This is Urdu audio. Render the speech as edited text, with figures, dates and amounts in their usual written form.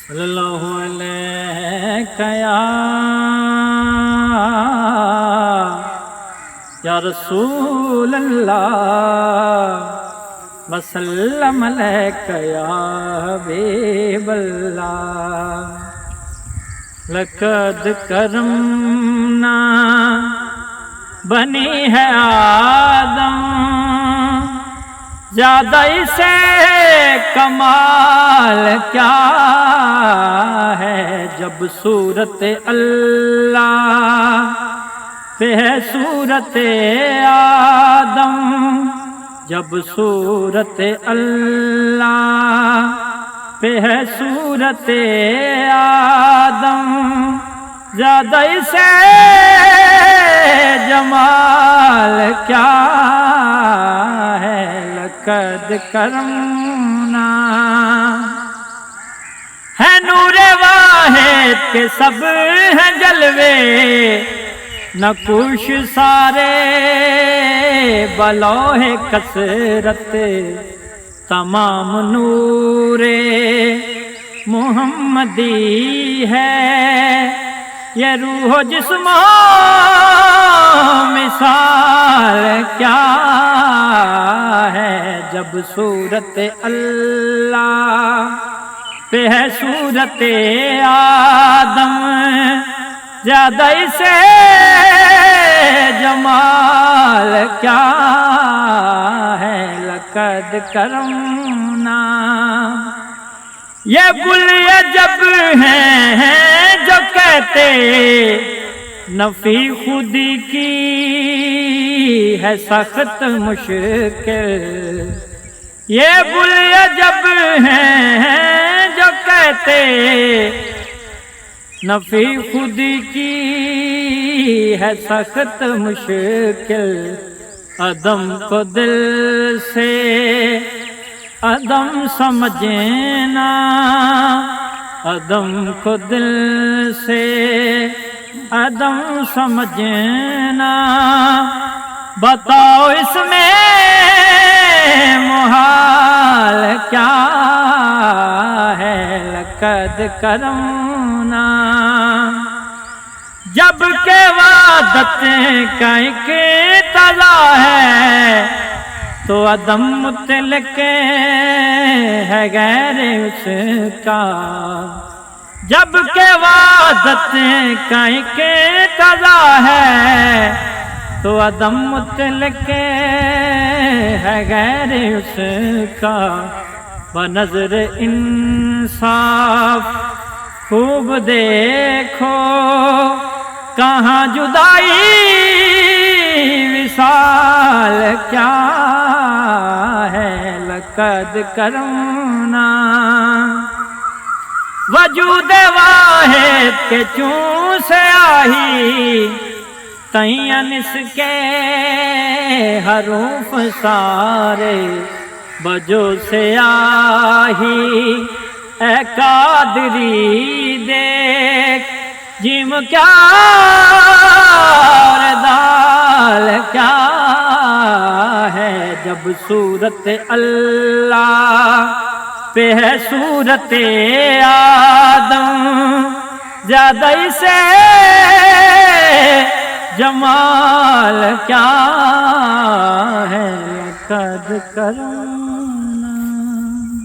صلی اللہ علیہ یا رسول اللہ وسلم علیک یا حبیب اللہ لقد کرمنا بنی ہے آدم زیادہ اسے کمال کیا ہے جب صورت اللہ پہ ہے صورت آدم جب صورت اللہ پہ ہے صورت آدم زیادہ اسے جمال کیا ہے لقد کرمنا ہے نور واحد کے سب ہیں جلوے نہ کچھ سارے بلوہ کثرت تمام نور محمدی ہے یہ روح و جسم و مثال کیا ہے جب صورت اللہ پہ ہے صورت آدم زیادہ اسے جمال کیا ہے لقد کرمنا یہ گل عجب ہیں جو کہتے نفی خودی کی ہے سخت مشکل یہ گل عجب ہیں جو کہتے نفی خودی کی ہے سخت مشکل عدم کو دل سے عدم سمجھنا عدم کو دل سے عدم سمجھنا بتاؤ اس میں محال کیا ہے لقد کرمنا جب کہ وعدت کا ایک تلا ہے تو عدم مطلق ہے غیر اس کا جب کہ وعدت کا ایک تلا ہے تو عدم مطلق ہے غیر اس کا بنظر انصاف خوب دیکھو کہاں جدائی وصال کیا ہے لقد کرمنا وجود واحد کے چون سے آہی تئین اس کے حروف سارے بجو سے آہی اے قادری دیکھ جم کیا اور دال کیا ہے جب صورت اللہ پہ ہے صورت آدم زیادہ اسے جمال کیا ہے لقد کرم